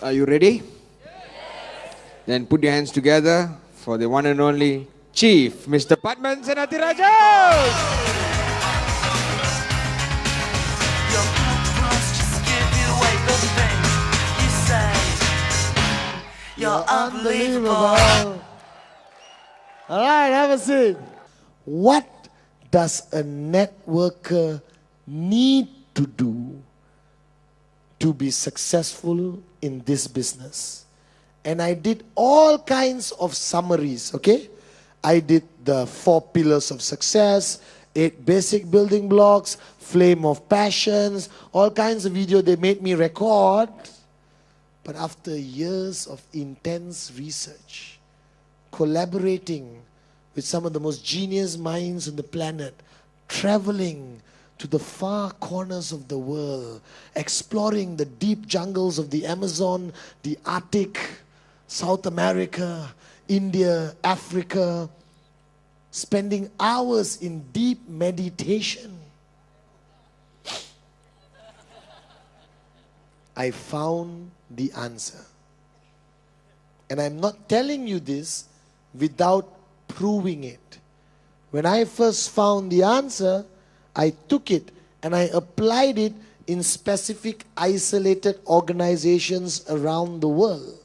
Are you ready? Then put your hands together for the one and only Chief, Mr. Padman Senathirajah. You're unbelievable. All right, have a seat. What does a networker need to do to be successful in this business? And I did all kinds of summaries, okay? I did the 4 pillars of success, 8 basic building blocks, flame of passions, all kinds of video they made me record. But after years of intense research, collaborating with some of the most genius minds on the planet, traveling to the far corners of the world, exploring the deep jungles of the Amazon, the Arctic, South America, India, Africa, spending hours in deep meditation, I found the answer. And I'm not telling you this without proving it. When I first found the answer, I took it and I applied it in specific isolated organizations around the world.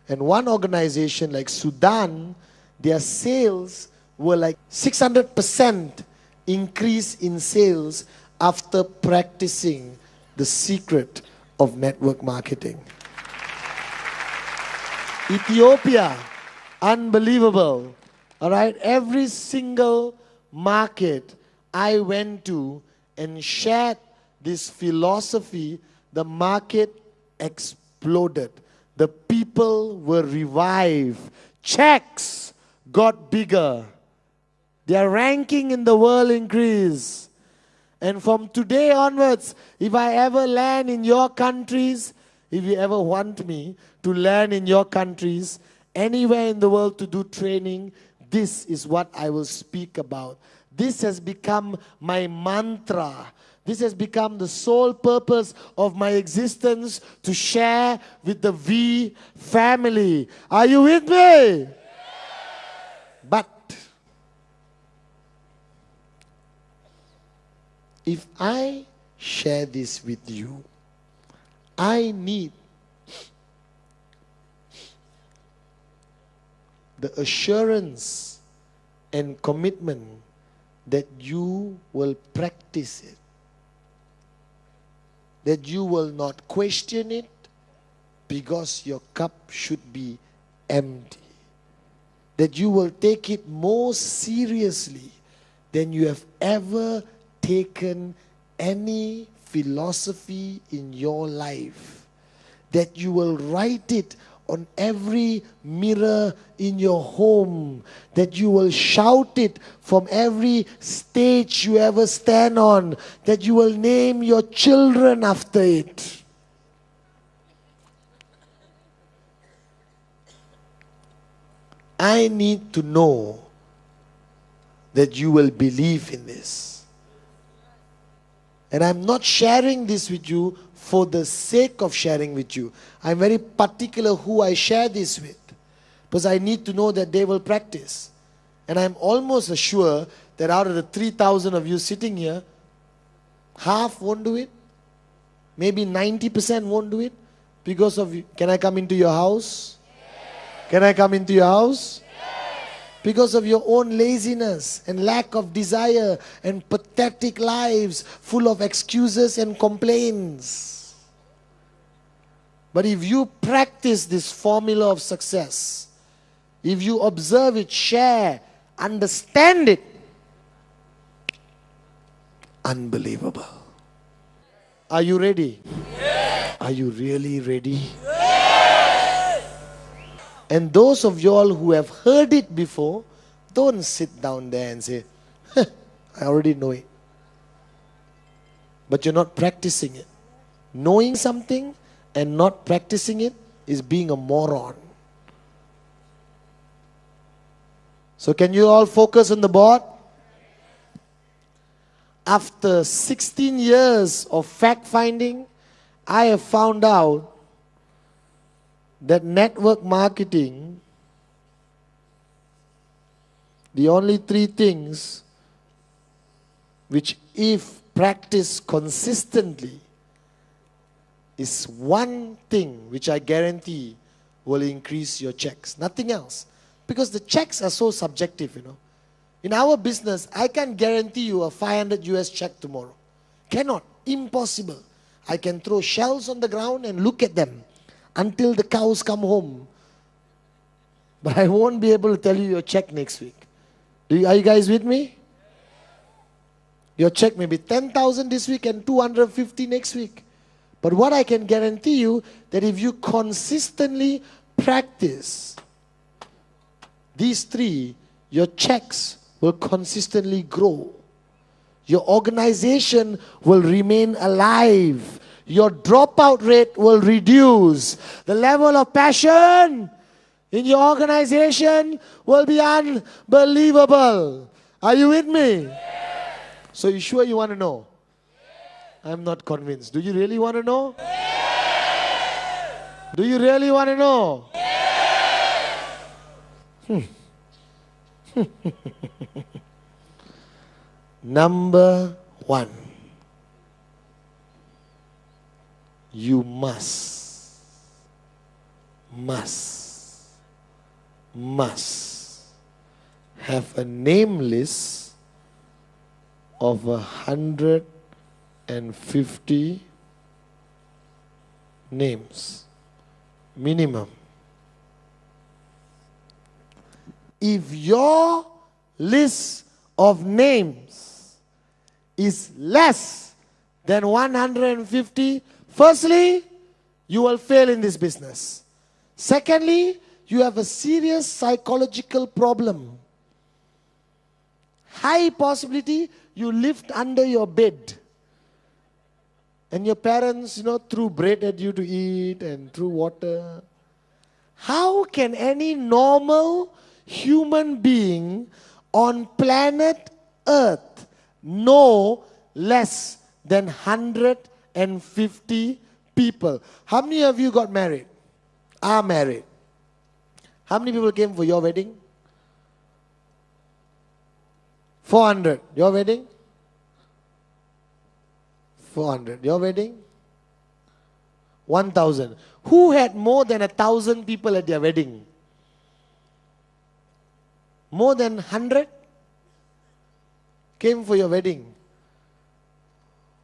And one organization like Sudan, their sales were like 600% increase in sales after practicing the secret of network marketing. Ethiopia, unbelievable. All right, every single market I went to and shared this philosophy, the market exploded. The people were revived. Checks got bigger. Their ranking in the world increased. And from today onwards, if I ever land in your countries, if you ever want me to land in your countries, anywhere in the world to do training, this is what I will speak about. This has become my mantra. This has become the sole purpose of my existence, to share with the V family. Are you with me? But if I share this with you, I need the assurance and commitment that you will practice it, that you will not question it because your cup should be empty, that you will take it more seriously than you have ever taken any philosophy in your life, that you will write it on every mirror in your home, that you will shout it from every stage you ever stand on, that you will name your children after it. I need to know that you will believe in this. And I'm not sharing this with you for the sake of sharing with you. I'm very particular who I share this with, because I need to know that they will practice. And I'm almost sure that out of the 3,000 of you sitting here, half won't do it. Maybe 90% won't do it because of you. Can I come into your house? Yes. Can I come into your house? Because of your own laziness and lack of desire and pathetic lives full of excuses and complaints. But if you practice this formula of success, if you observe it, share, understand it, unbelievable. Are you ready? Yes. Are you really ready? And those of you all who have heard it before, don't sit down there and say, I already know it. But you're not practicing it. Knowing something and not practicing it is being a moron. So can you all focus on the board? After 16 years of fact finding, I have found out that network marketing, the only three things which, if practiced consistently, is one thing which I guarantee will increase your checks. Nothing else. Because the checks are so subjective, you know. In our business, I can guarantee you a 500 US check tomorrow. Cannot. Impossible. I can throw shells on the ground and look at them until the cows come home. But I won't be able to tell you your check next week. Are you guys with me? Your check may be 10,000 this week and 250 next week. But what I can guarantee you, that if you consistently practice these three, your checks will consistently grow. Your organization will remain alive. Your dropout rate will reduce. The level of passion in your organization will be unbelievable. Are you with me? So you sure you want to know? I'm not convinced. Do you really want to know? Do you really want to know? Number one, you must have a name list of 150 names minimum. If your list of names is less than 150, firstly, you will fail in this business. Secondly, you have a serious psychological problem. High possibility you lived under your bed. And your parents, threw bread at you to eat and threw water. How can any normal human being on planet Earth know less than 150 people? How many of you got married? Are married? How many people came for your wedding? 400. Your wedding? 400. Your wedding? 1,000. Who had more than 1,000 people at their wedding? More than 100 came for your wedding.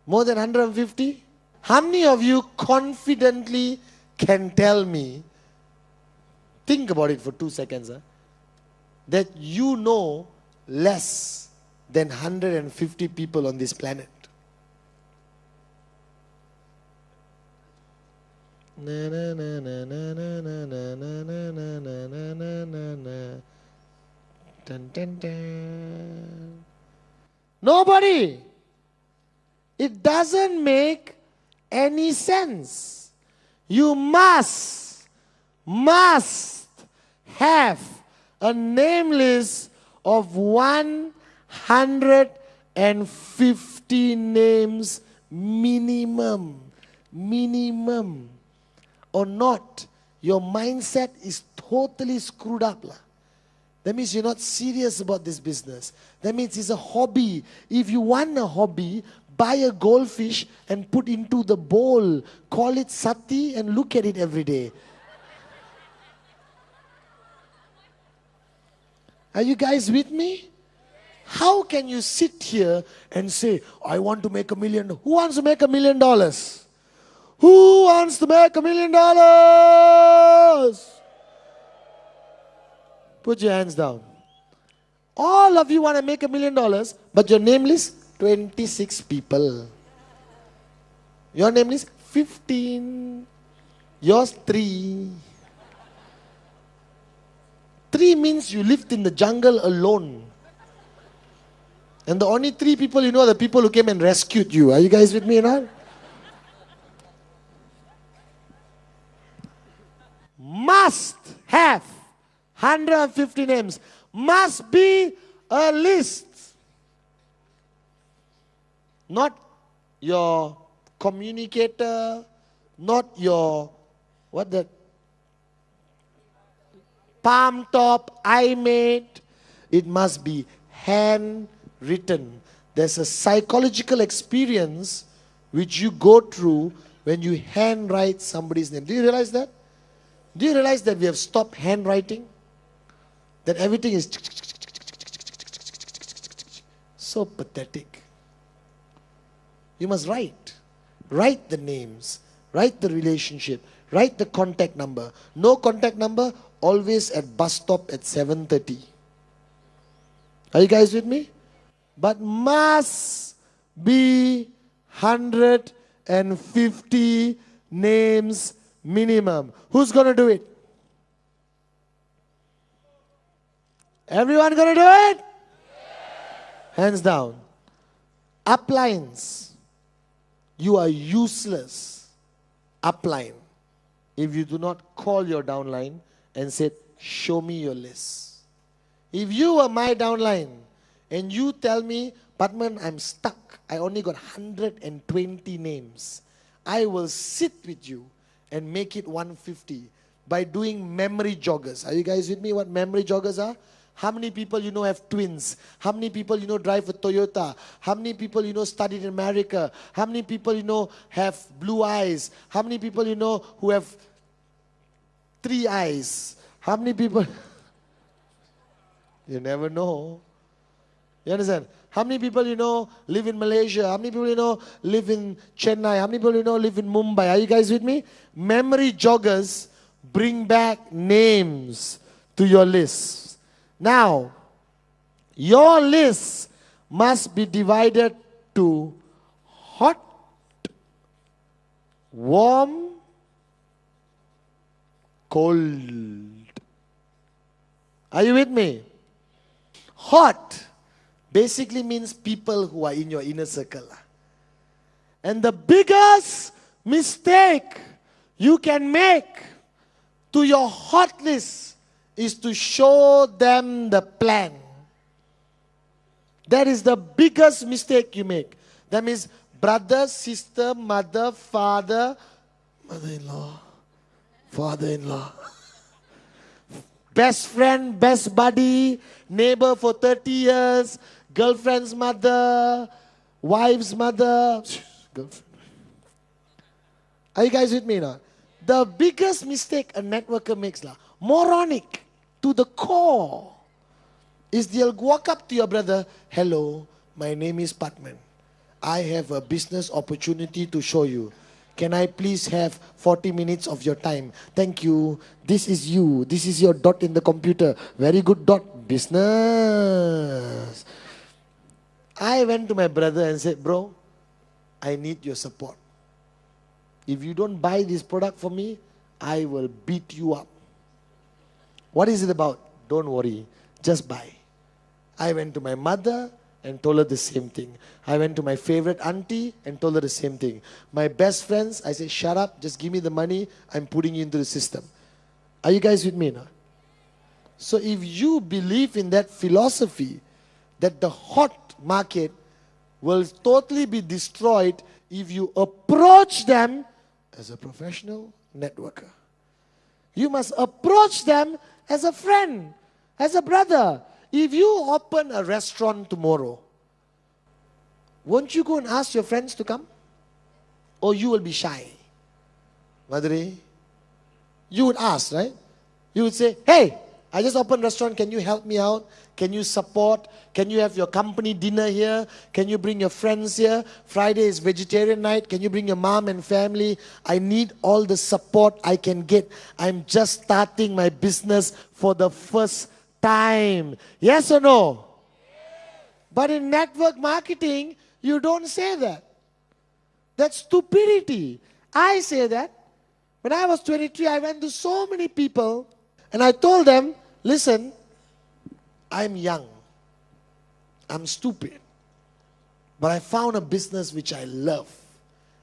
More than 150? How many of you confidently can tell me, think about it for 2 seconds, that you know less than 150 people on this planet? Na na na na na na na na na na na na na na. Dun, dun, dun. Nobody. It doesn't make any sense. You must have a name list of 150 names minimum. Minimum. Or not, your mindset is totally screwed up. That means you're not serious about this business. That means it's a hobby. If you want a hobby, buy a goldfish and put into the bowl. Call it sati and look at it every day. Are you guys with me? How can you sit here and say, I want to make $1 million? Who wants to make $1 million? Who wants to make $1 million? Put your hands down. All of you want to make $1 million, but your name list, 26 people. Your name list, 15. Yours, 3. 3 means you lived in the jungle alone. And the only 3 people you know are the people who came and rescued you. Are you guys with me now? Must have 150 names. Must be a list. Not your communicator, not your, palm top, I made. It must be handwritten. There's a psychological experience which you go through when you handwrite somebody's name. Do you realize that? Do you realize that we have stopped handwriting? That everything is so pathetic. You must write. Write the names. Write the relationship. Write the contact number. No contact number, always at bus stop at 7:30. Are you guys with me? But must be 150 names minimum. Who's going to do it? Everyone going to do it? Hands down. Uplines. You are useless. Upline. If you do not call your downline and say, show me your list. If you were my downline and you tell me, Padman, I'm stuck. I only got 120 names. I will sit with you and make it 150 by doing memory joggers. Are you guys with me what memory joggers are? How many people you know have twins? How many people you know drive a Toyota? How many people you know studied in America? How many people you know have blue eyes? How many people you know who have 3 eyes? How many people? You never know. You understand? How many people you know live in Malaysia? How many people you know live in Chennai? How many people you know live in Mumbai? Are you guys with me? Memory joggers bring back names to your list. Now, your list must be divided to hot, warm, cold. Are you with me? Hot basically means people who are in your inner circle. And the biggest mistake you can make to your hot list is to show them the plan. That is the biggest mistake you make. That means brother, sister, mother, father, mother-in-law, father-in-law, best friend, best buddy, neighbor for 30 years, girlfriend's mother, wife's mother. Girlfriend. Are you guys with me now? The biggest mistake a networker makes, moronic to the core, is they'll walk up to your brother, hello, my name is Padman. I have a business opportunity to show you. Can I please have 40 minutes of your time? Thank you. This is you. This is your dot in the computer. Very good dot. Business. I went to my brother and said, bro, I need your support. If you don't buy this product for me, I will beat you up. What is it about? Don't worry. Just buy. I went to my mother and told her the same thing. I went to my favorite auntie and told her the same thing. My best friends, I said, shut up, just give me the money, I'm putting you into the system. Are you guys with me now? So if you believe in that philosophy, that the hot market will totally be destroyed if you approach them as a professional networker. You must approach them as a friend, as a brother. If you open a restaurant tomorrow, won't you go and ask your friends to come? Or you will be shy? Madhuri, you would ask, right? You would say, hey, I just opened a restaurant, can you help me out? Can you support? Can you have your company dinner here? Can you bring your friends here? Friday is vegetarian night. Can you bring your mom and family? I need all the support I can get. I'm just starting my business for the first time. Yes or no? But in network marketing, you don't say that. That's stupidity. I say that. When I was 23, I went to so many people and I told them, listen, I'm young. I'm stupid. But I found a business which I love.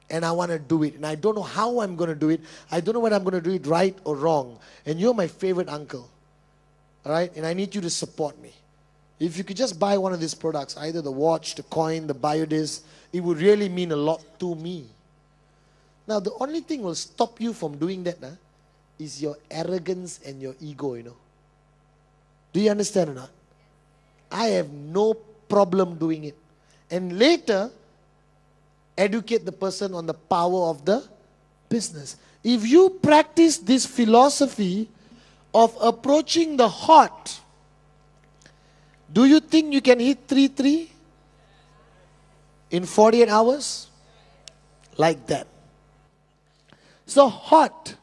And I want to do it. And I don't know how I'm going to do it. I don't know whether I'm going to do it right or wrong. And you're my favorite uncle. All right? And I need you to support me. If you could just buy one of these products, either the watch, the coin, the biodisc, it would really mean a lot to me. Now, the only thing will stop you from doing that is your arrogance and your ego, Do you understand or not? I have no problem doing it. And later, educate the person on the power of the business. If you practice this philosophy of approaching the hot, do you think you can hit 3-3 in 48 hours? Like that. So hot,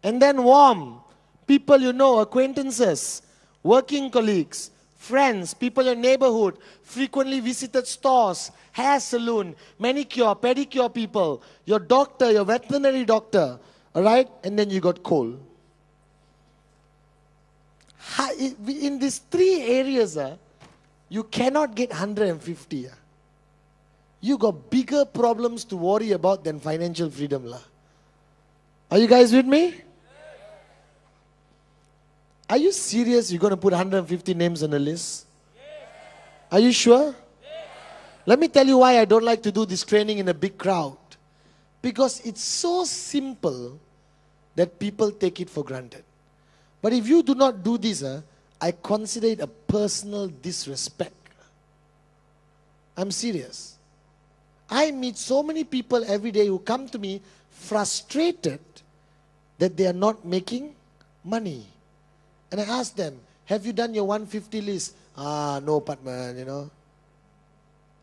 and then warm. People you know, acquaintances, working colleagues, friends, people in your neighborhood, frequently visited stores, hair salon, manicure, pedicure people, your doctor, your veterinary doctor, all right? And then you got cold. In these three areas, you cannot get 150. You got bigger problems to worry about than financial freedom. Are you guys with me? Are you serious you're going to put 150 names on a list? Are you sure? Let me tell you why I don't like to do this training in a big crowd. Because it's so simple that people take it for granted. But if you do not do this, I consider it a personal disrespect. I'm serious. I meet so many people every day who come to me frustrated that they are not making money. And I ask them, have you done your 150 list? No, Padman, you know.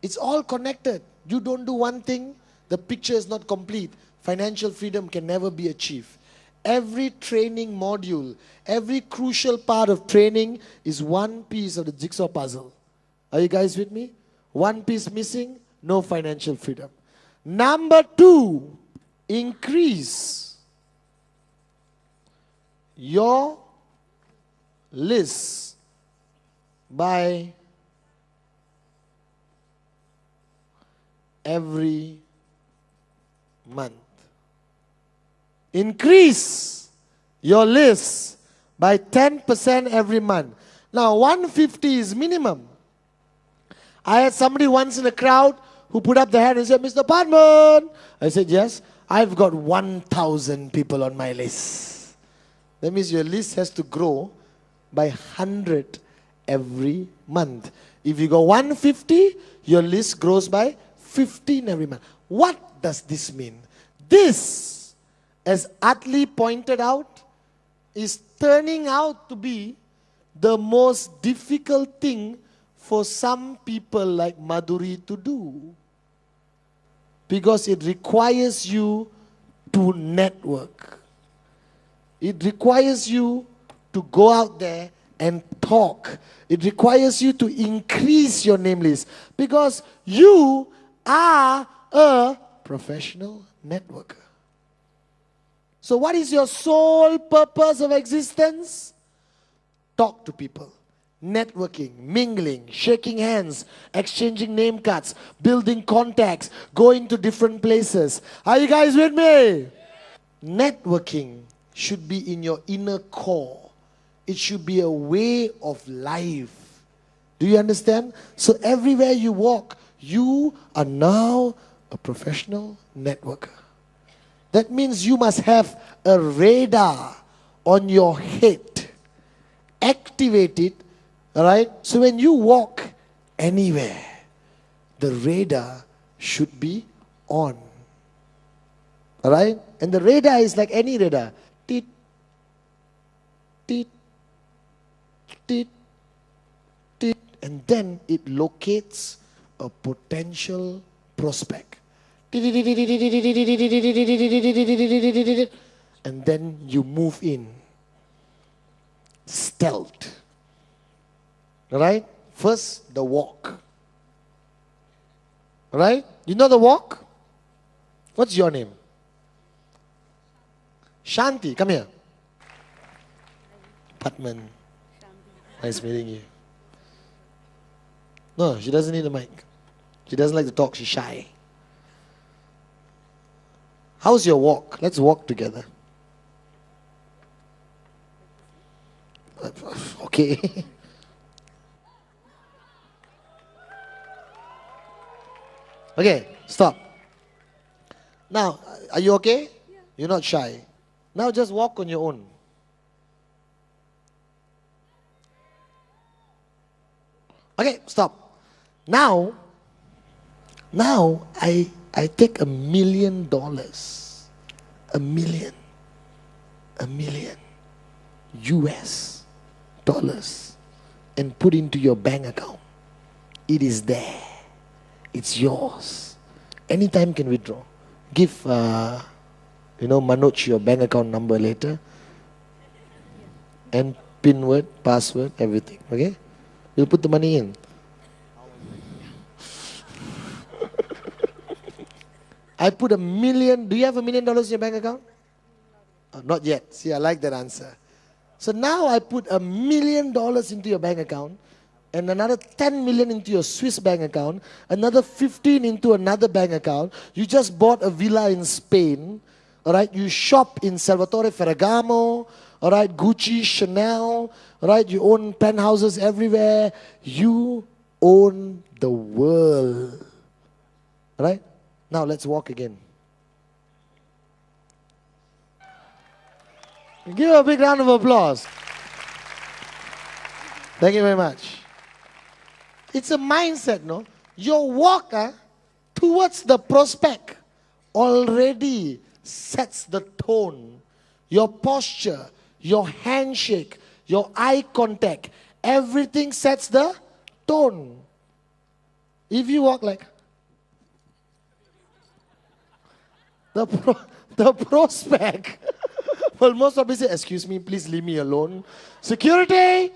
It's all connected. You don't do one thing, the picture is not complete. Financial freedom can never be achieved. Every training module, every crucial part of training is one piece of the jigsaw puzzle. Are you guys with me? One piece missing, no financial freedom. Number 2, increase your list by every month. Increase your list by 10% every month. Now 150 is minimum. I had somebody once in a crowd who put up their hand and said, Mr. Padman. I said, yes, I've got 1,000 people on my list. That means your list has to grow by 100 every month. If you go 150, your list grows by 15 every month. What does this mean? This, as Atlee pointed out, is turning out to be the most difficult thing for some people like Madhuri to do. Because it requires you to network. It requires you to go out there and talk. It requires you to increase your name list. Because you are a professional networker. So what is your sole purpose of existence? Talk to people. Networking, mingling, shaking hands, exchanging name cards, building contacts, going to different places. Are you guys with me? Networking should be in your inner core. It should be a way of life. Do you understand? So everywhere you walk, you are now a professional networker. That means you must have a radar on your head. Activate it. Alright? So when you walk anywhere, the radar should be on. Alright? And the radar is like any radar. Tit, tit, tit, tit. And then it locates a potential prospect. And then you move in. Stealth. Alright? First, the walk. Alright? You know the walk? What's your name? Shanti, come here. Padman. Nice meeting you. No, she doesn't need a mic. She doesn't like to talk, she's shy. How's your walk? Let's walk together. Okay. Okay, stop. Now, are you okay? Yeah. You're not shy. Now just walk on your own. Okay, stop. Now I take $1 million. $1 million. $1 million US dollars and put into your bank account. It is there. It's yours. Anytime can withdraw. Give Manoj your bank account number later. And PIN word, password, everything. Okay? You'll put the money in. I put $1 million. Do you have $1 million in your bank account? Oh, not yet. See, I like that answer. So now I put $1 million into your bank account, and another 10 million into your Swiss bank account, another 15 into another bank account. You just bought a villa in Spain. All right, you shop in Salvatore Ferragamo. All right, Gucci, Chanel. All right, you own penthouses everywhere. You own the world. All right, now let's walk again. Give a big round of applause. Thank you very much. It's a mindset, no? Your walk towards the prospect already sets the tone. Your posture, your handshake, your eye contact, everything sets the tone. If you walk like the prospect, well, most probably say, excuse me, please leave me alone. Security!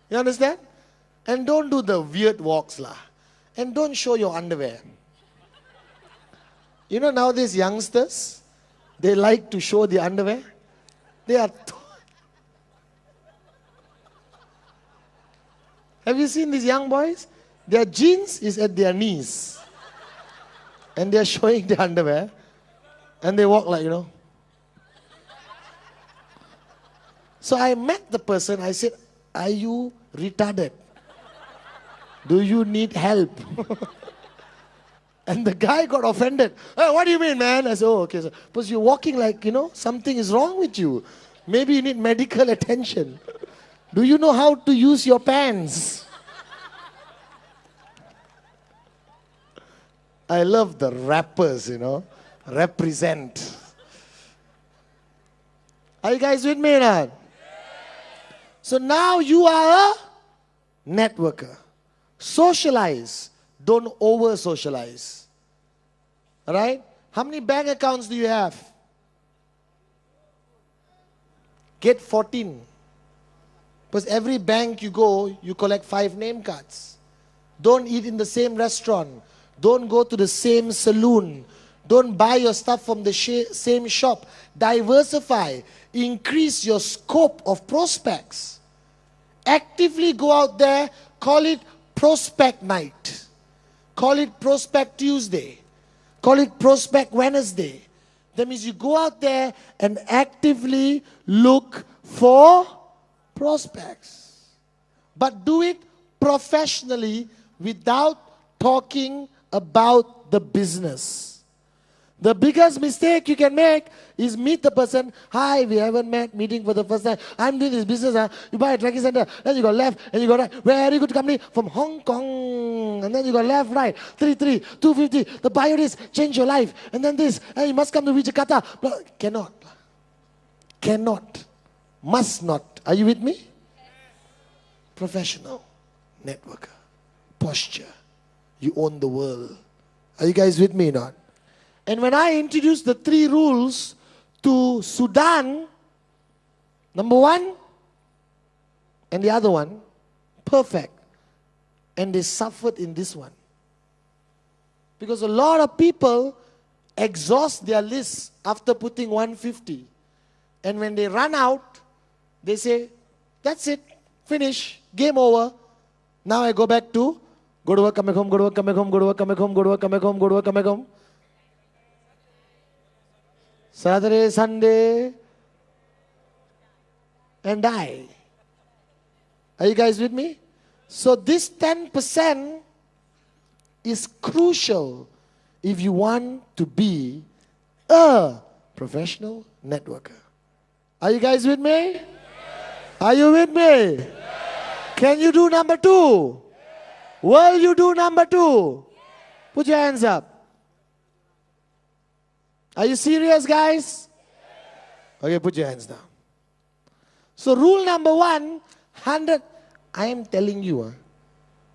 You understand? And don't do the weird walks lah. And don't show your underwear. You know nowadays youngsters, they like to show the underwear. They are... Have you seen these young boys? Their jeans is at their knees. And they are showing their underwear. And they walk like, So I met the person. I said, are you retarded? Do you need help? And the guy got offended. Hey, what do you mean, man? I said, oh, okay. So, because you're walking like, something is wrong with you. Maybe you need medical attention. Do you know how to use your pants? I love the rappers, represent. Are you guys with me or not? So now you are a networker. Socialize. Don't over-socialize. Alright? How many bank accounts do you have? Get 14. Because every bank you go, you collect 5 name cards. Don't eat in the same restaurant. Don't go to the same saloon. Don't buy your stuff from the same shop. Diversify. Increase your scope of prospects. Actively go out there. Call it Prospect Night. Call it Prospect Tuesday. Call it Prospect Wednesday. That means you go out there and actively look for prospects. But do it professionally without talking about the business. The biggest mistake you can make is meet the person. Hi, we haven't met, meeting for the first time. I'm doing this business. You buy a tracking center, then you go left, and you go right. Very good company from Hong Kong. And then you go left, right. 33, 250. The bio is change your life. And then this, and you must come to Jakarta. Cannot. Cannot. Must not. Are you with me? Professional. Networker. Posture. You own the world. Are you guys with me or not? And when I introduced the 3 rules to Sudan, number 1 and the other one, perfect. And they suffered in this one. Because a lot of people exhaust their lists after putting 150. And when they run out, they say, that's it, finish, game over. Now I go back to go to work, come back home, go to work, come back home, go to work, come back home, go to work, come back home, go to work, come back home. Saturday, Sunday, and die. Are you guys with me? So this 10% is crucial if you want to be a professional networker. Are you guys with me? Yes. Are you with me? Yes. Can you do number 2? Will you do number 2? Put your hands up. Are you serious, guys? Okay, put your hands down. So rule number 100. I am telling you,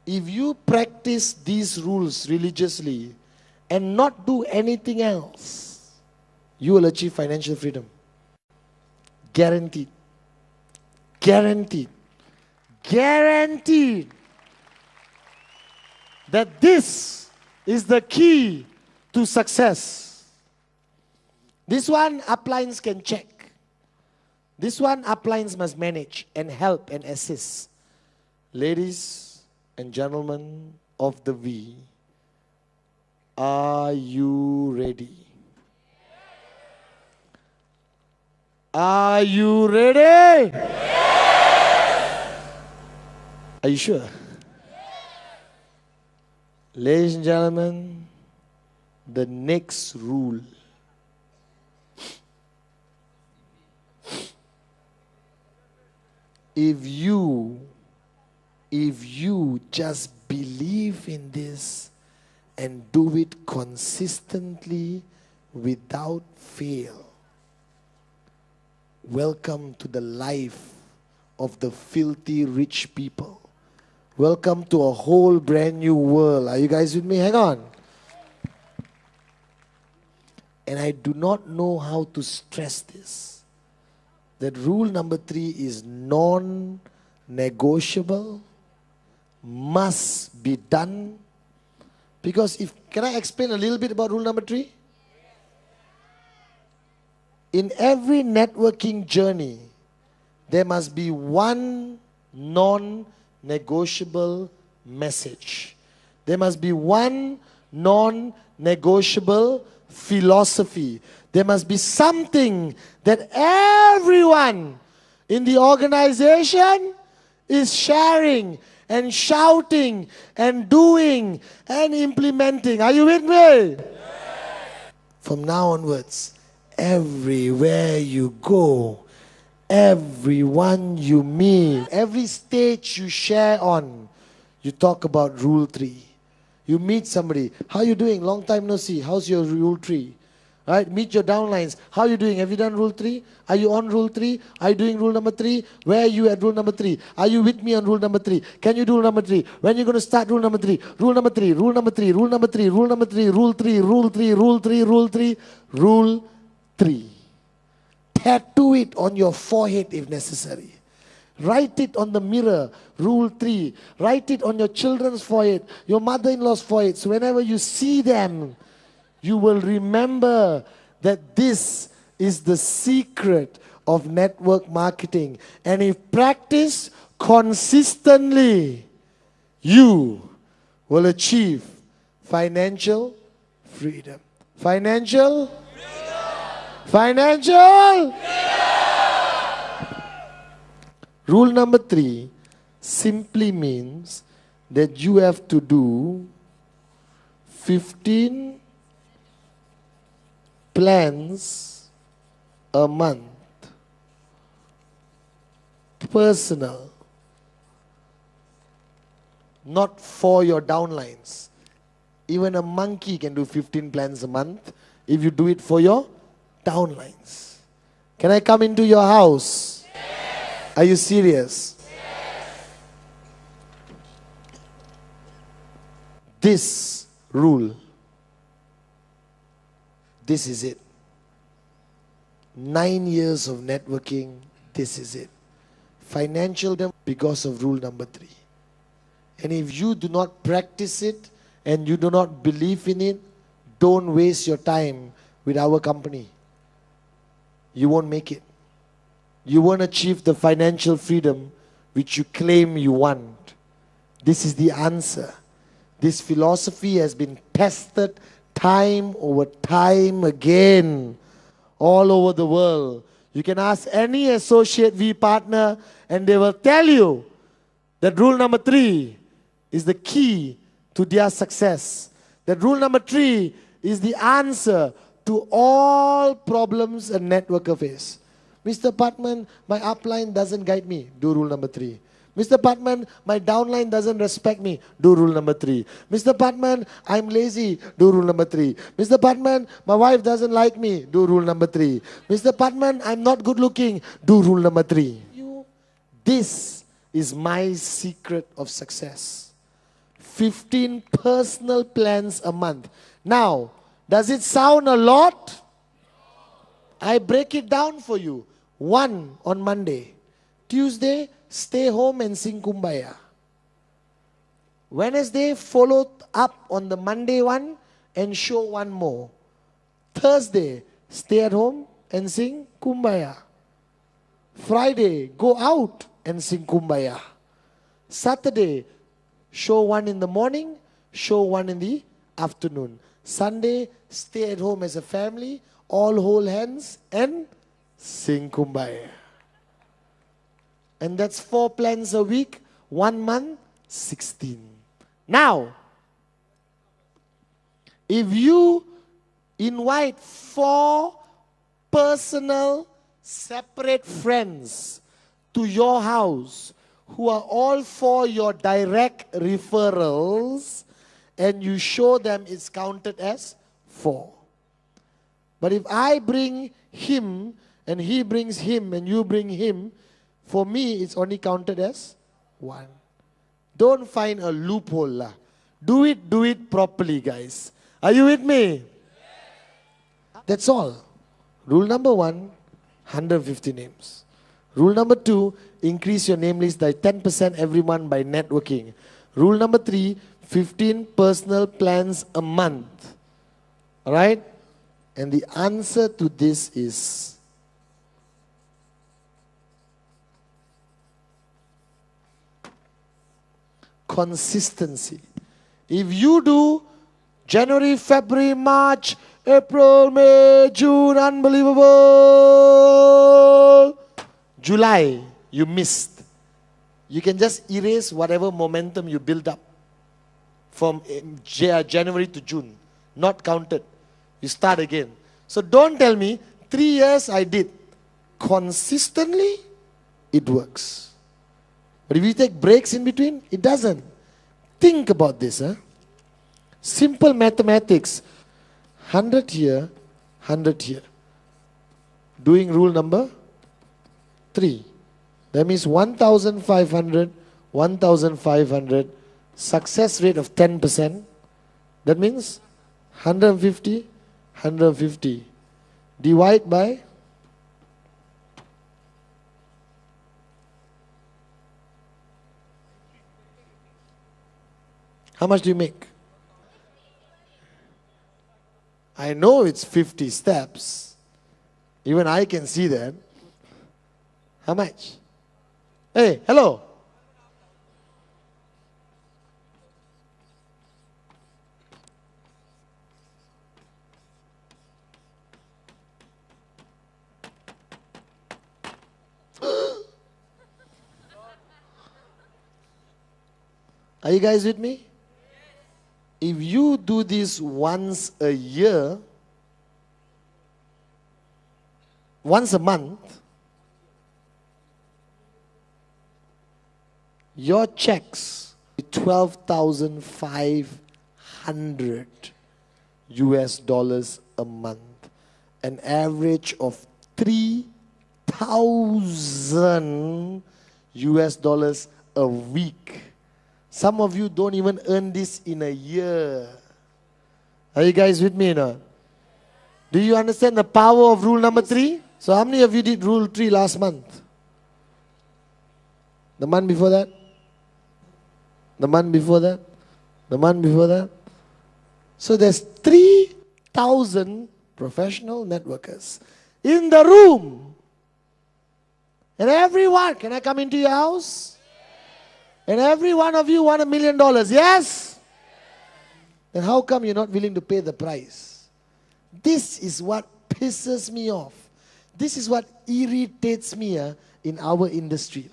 if you practice these rules religiously and not do anything else, you will achieve financial freedom. Guaranteed. Guaranteed. Guaranteed. That this is the key to success. This one uplines can check. This one uplines must manage and help and assist. Ladies and gentlemen of the V, are you ready? Are you ready? Yes! Are you sure? Ladies and gentlemen, the next rule. If you just believe in this and do it consistently without fail, welcome to the life of the filthy rich people. Welcome to a whole brand new world. Are you guys with me? Hang on. And I do not know how to stress this. That rule number 3 is non-negotiable, must be done. Because can I explain a little bit about rule number 3? In every networking journey, there must be one non-negotiable message. There must be one non-negotiable philosophy. There must be something that everyone in the organization is sharing and shouting and doing and implementing. Are you with me? Yes. From now onwards, everywhere you go, everyone you meet, every stage you share on, you talk about rule 3. You meet somebody, how you doing? Long time no see. How's your rule 3? Right? Meet your downlines. How are you doing? Have you done rule 3? Are you on rule 3? Are you doing rule number 3? Where are you at rule number 3? Are you with me on rule number 3? Can you do rule number 3? When are you going to start rule number 3? Rule number 3, rule number 3, rule number 3, rule number 3, rule 3, rule 3, rule 3, rule 3, rule 3. Tattoo it on your forehead if necessary. Write it on the mirror, rule 3. Write it on your children's forehead, your mother-in-law's forehead. So whenever you see them, you will remember that this is the secret of network marketing. And if practiced consistently, you will achieve financial freedom. Financial freedom. Financial freedom. Rule number 3 simply means that you have to do 15 plans a month. Personal. Not for your downlines. Even a monkey can do 15 plans a month if you do it for your downlines. Can I come into your house? Yes. Are you serious? Yes. This rule, this is it. 9 years of networking, this is it. Financial freedom because of rule number 3. And if you do not practice it and you do not believe in it, don't waste your time with our company. You won't make it. You won't achieve the financial freedom which you claim you want. This is the answer. This philosophy has been tested time over time again all over the world. You can ask any associate V partner and they will tell you that rule number 3 is the key to their success. That rule number 3 is the answer to all problems a networker face. Mr. Patman, my upline doesn't guide me. Do rule number 3. Mr. Patman, my downline doesn't respect me. Do rule number 3. Mr. Patman, I'm lazy. Do rule number 3. Mr. Patman, my wife doesn't like me. Do rule number 3. Mr. Patman, I'm not good looking. Do rule number 3. This is my secret of success. 15 personal plans a month. Now, does it sound a lot? I break it down for you. 1 on Monday. Tuesday, stay home and sing Kumbaya. Wednesday, follow up on the Monday one and show one more. Thursday, stay at home and sing Kumbaya. Friday, go out and sing Kumbaya. Saturday, show one in the morning, show one in the afternoon. Sunday, stay at home as a family, all hold hands and sing Kumbaya. And that's 4 plans a week, 1 month, 16. Now, if you invite 4 personal, separate friends to your house who are all for your direct referrals and you show them it's counted as 4. But if I bring him and he brings him and you bring him, for me, it's only counted as 1. Don't find a loophole lah. Do it properly, guys. Are you with me? That's all. Rule number 1, 150 names. Rule number 2, increase your name list by 10% every month by networking. Rule number 3, 15 personal plans a month. Alright? And the answer to this is consistency. If you do January, February, March, April, May, June, unbelievable. July, you missed. You can just erase whatever momentum you build up from January to June. Not counted. You start again. So don't tell me 3 years I did. Consistently, it works. But if you take breaks in between, it doesn't. Think about this. Huh? Simple mathematics. 100 here, 100 here. Doing rule number 3. That means 1,500, 1,500. Success rate of 10%. That means 150, 150. Divide by how much do you make? I know it's 50 steps. Even I can see that. How much? Hey, hello. Are you guys with me? If you do this once a year, once a month, your checks $12,500 US a month, an average of 3,000 US a week. Some of you don't even earn this in a year. Are you guys with me or not? Do you understand the power of rule number 3? So how many of you did rule 3 last month? The month before that? The month before that? The month before that? So there's 3,000 professional networkers in the room. And everyone, can I come into your house? And every one of you want $1 million, yes? Then how come you're not willing to pay the price? This is what pisses me off. This is what irritates me in our industry.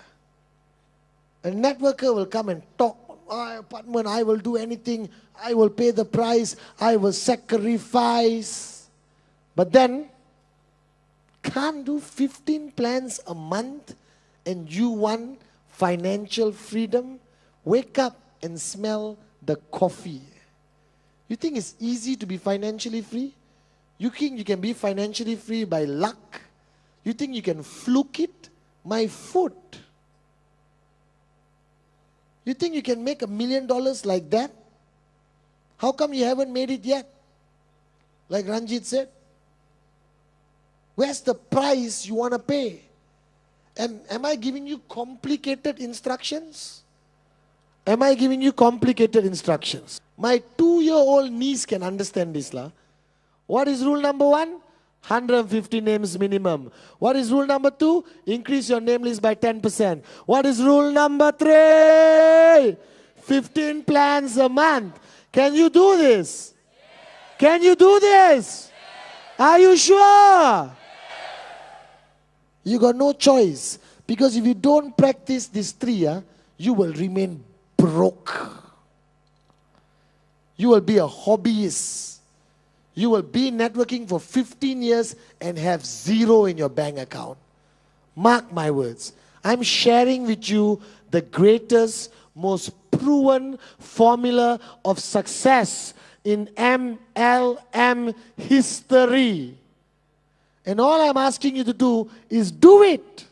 A networker will come and talk. Apartment, I will do anything. I will pay the price. I will sacrifice. But then, can't do 15 plans a month and you want financial freedom, wake up and smell the coffee. You think it's easy to be financially free? You think you can be financially free by luck? You think you can fluke it? My foot. You think you can make $1 million like that? How come you haven't made it yet? Like Ranjit said. Where's the price you want to pay? And am I giving you complicated instructions? Am I giving you complicated instructions? My 2-year-old niece can understand this. What is rule number 1? 150 names minimum. What is rule number 2? Increase your name list by 10%. What is rule number 3? 15 plans a month. Can you do this? Can you do this? Are you sure? You got no choice. Because if you don't practice these 3, you will remain broke. You will be a hobbyist. You will be networking for 15 years and have 0 in your bank account. Mark my words. I'm sharing with you the greatest, most proven formula of success in MLM history. And all I'm asking you to do is do it.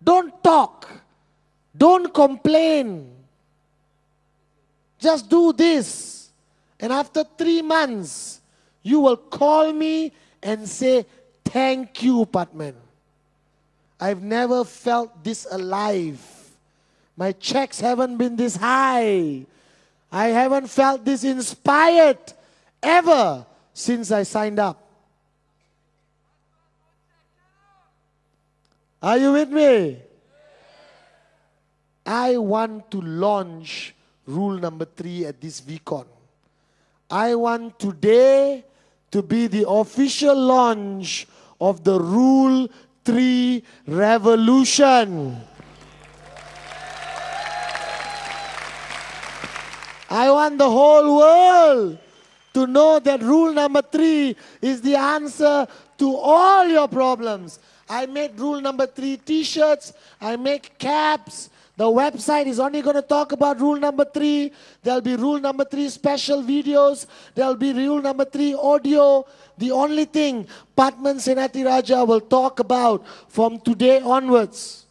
Don't talk. Don't complain. Just do this. And after 3 months, you will call me and say, thank you, Patman. I've never felt this alive. My checks haven't been this high. I haven't felt this inspired ever since I signed up. Are you with me? I want to launch rule number 3 at this VCon. I want today to be the official launch of the Rule 3 revolution. I want the whole world to know that rule number 3 is the answer to all your problems. I made rule number 3 t-shirts. I make caps. The website is only going to talk about rule number 3. There'll be rule number 3 special videos. There'll be rule number 3 audio. The only thing Patman Senatiraja will talk about from today onwards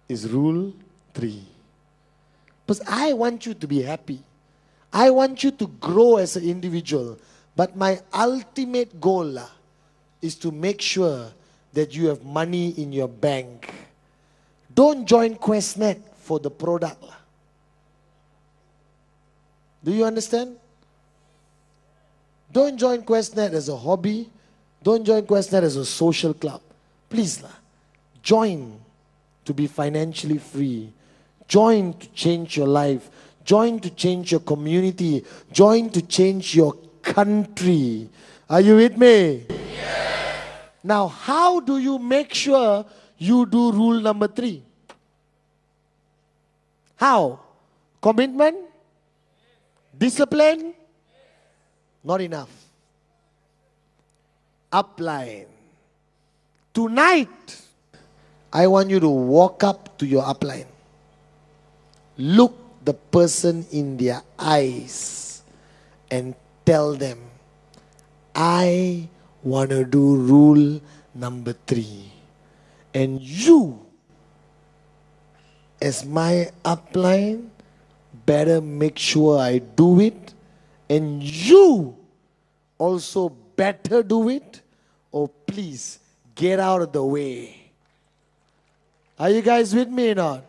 is rule 3. Because I want you to be happy. I want you to grow as an individual. But my ultimate goal is to make sure that you have money in your bank. Don't join QuestNet for the product. Do you understand? Don't join QuestNet as a hobby. Don't join QuestNet as a social club. Please, join to be financially free. Join to change your life. Join to change your community. Join to change your country. Are you with me? Yes. Now, how do you make sure you do rule number 3? How? Commitment? Discipline? Not enough. Upline. Tonight, I want you to walk up to your upline. Look the person in their eyes and tell them, I want to do rule number 3. And you, as my upline, better make sure I do it. And you also better do it. Or please, get out of the way. Are you guys with me or not?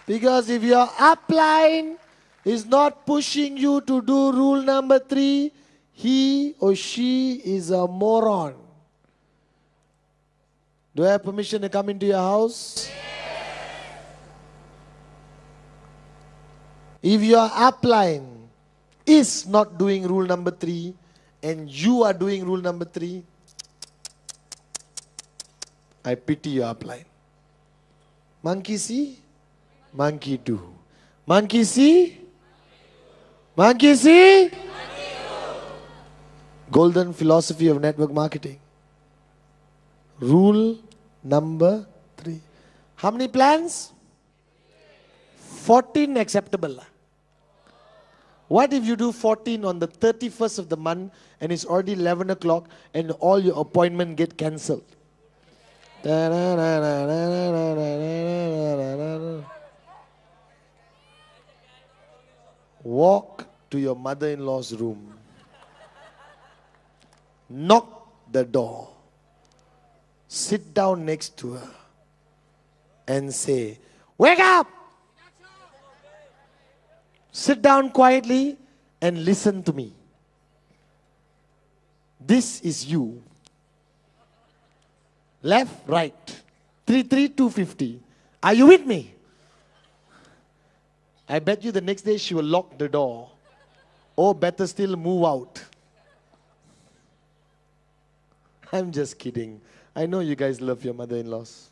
Because if your upline is not pushing you to do rule number 3, he or she is a moron. Do I have permission to come into your house? If your upline is not doing rule number 3 and you are doing rule number 3, I pity your upline. Monkey see, monkey do. Monkey see, monkey see. Golden philosophy of network marketing. Rule number 3. How many plans? 14 acceptable. What if you do 14 on the 31st of the month and it's already 11 o'clock and all your appointment get cancelled? Walk to your mother-in-law's room. Knock the door. Sit down next to her and say, "Wake up!" Sit down quietly and listen to me. This is you. Left, right. 33250. Are you with me? I bet you the next day she will lock the door. Or better still, move out. I'm just kidding. I know you guys love your mother-in-laws.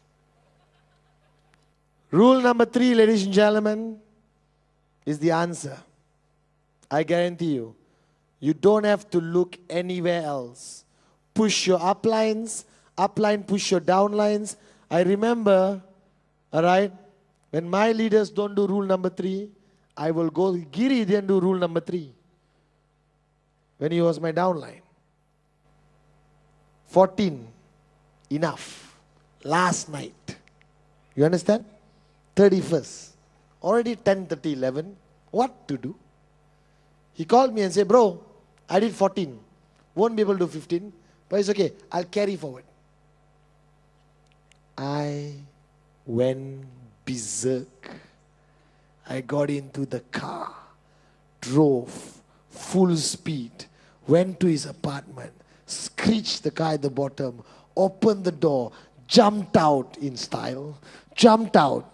Rule number 3, ladies and gentlemen, is the answer. I guarantee you, you don't have to look anywhere else. Push your uplines, upline push your downlines. I remember, all right, when my leaders don't do rule number 3, I will go, Giri didn't do rule number 3 when he was my downline. 14, enough. Last night. You understand? 31st. Already 10:30, 11. What to do? He called me and said, "Bro, I did 14. Won't be able to do 15. But it's okay. I'll carry forward." I went berserk. I got into the car, drove full speed, went to his apartment, screeched the car at the bottom, opened the door, jumped out in style, jumped out,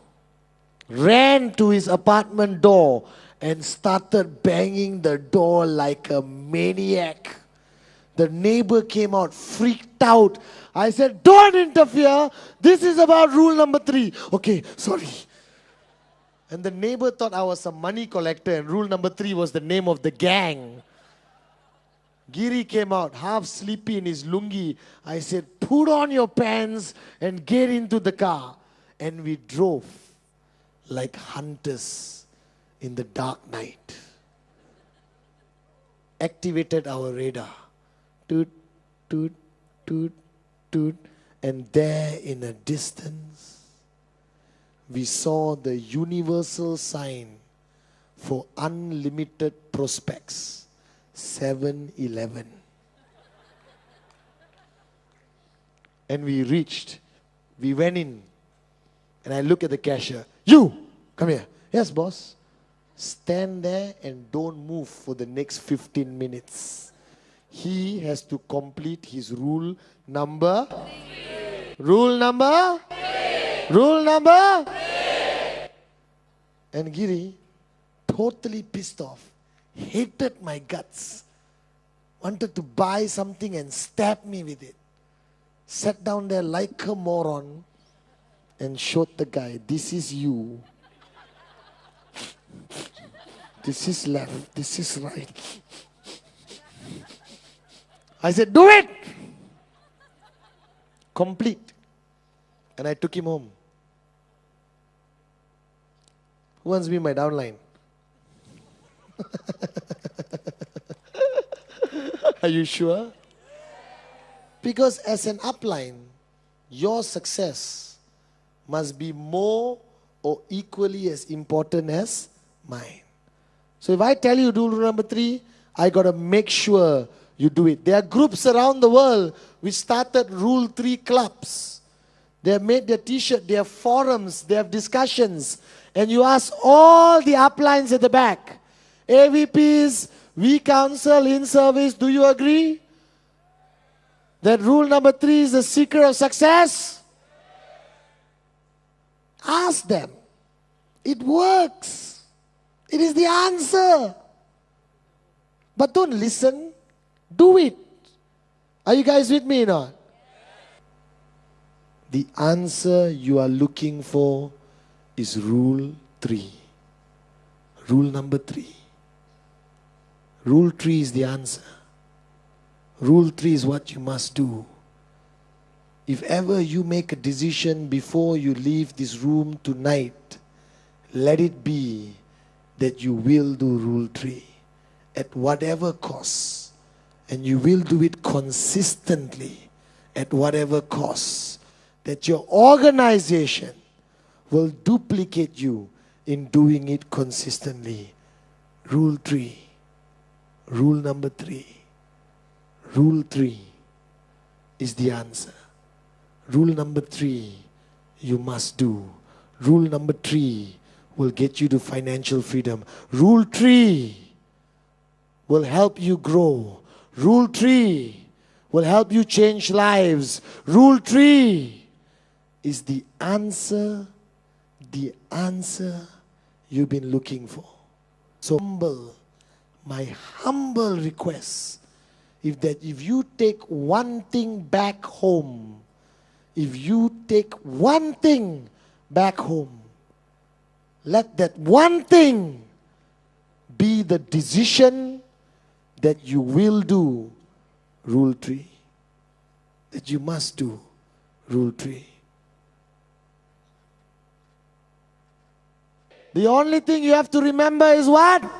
ran to his apartment door and started banging the door like a maniac. The neighbor came out, freaked out. I said, "Don't interfere. This is about rule number 3. Okay, sorry." And the neighbor thought I was some money collector and rule number 3 was the name of the gang. Giri came out, half sleepy in his lungi. I said, "Put on your pants and get into the car." And we drove like hunters in the dark night. Activated our radar. Toot, toot, toot, toot. And there in a distance, we saw the universal sign for unlimited prospects. 7-Eleven. And we reached. We went in. And I look at the cashier. "You, come here." "Yes, boss." "Stand there and don't move for the next 15 minutes. He has to complete his rule number. Rule number? Rule number? And Giri, totally pissed off, hated my guts, wanted to buy something and stab me with it. Sat down there like a moron and showed the guy, "This is you. This is left. This is right." I said, "Do it!" Complete. And I took him home. Who wants to be my downline? Are you sure? Because as an upline, your success must be more or equally as important as mine. So if I tell you do rule number 3, I got to make sure you do it. There are groups around the world which started Rule 3 clubs. They have made their t-shirt, they have forums, they have discussions. And you ask all the uplines at the back, AVPs, we counsel in service, do you agree that rule number 3 is the secret of success? Ask them. It works. It is the answer. But don't listen. Do it. Are you guys with me or not? The answer you are looking for is rule 3. Rule number 3. Rule 3 is the answer. Rule 3 is what you must do. if ever you make a decision before you leave this room tonight, let it be that you will do Rule 3 at whatever cost. And you will do it consistently at whatever cost. That your organization will duplicate you in doing it consistently. Rule 3. Rule number 3. Rule 3 is the answer. Rule number 3 you must do. Rule number 3 will get you to financial freedom. Rule 3 will help you grow. Rule 3 will help you change lives. Rule 3 is the answer you've been looking for. So my humble request, if you take one thing back home, if you take one thing back home, let that one thing be the decision that you will do Rule 3. That you must do Rule 3. The only thing you have to remember is what? Rule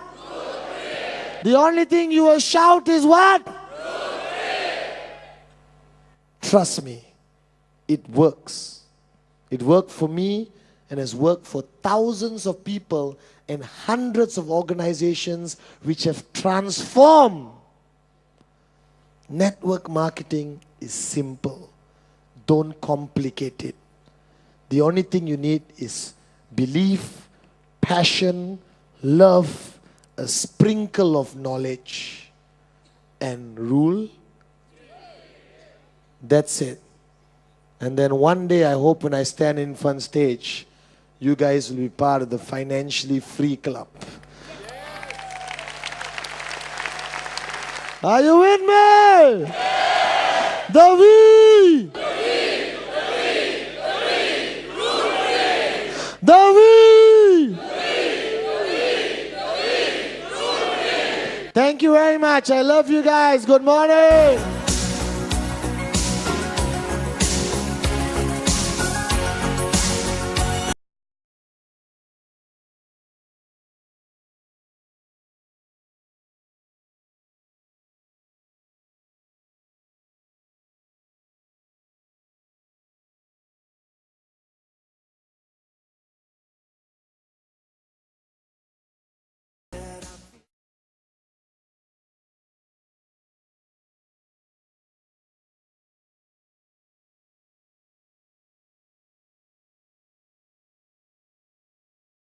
3. The only thing you will shout is what? Rule 3. Trust me, it works. It worked for me and has worked for thousands of people and hundreds of organizations which have transformed. Network marketing is simple. Don't complicate it. The only thing you need is belief, passion, love, a sprinkle of knowledge, and rule. That's it. And then one day, I hope when I stand in front stage, you guys will be part of the Financially Free Club. Are you with me? Yeah. The V. The V. Thank you very much. I love you guys. Good morning.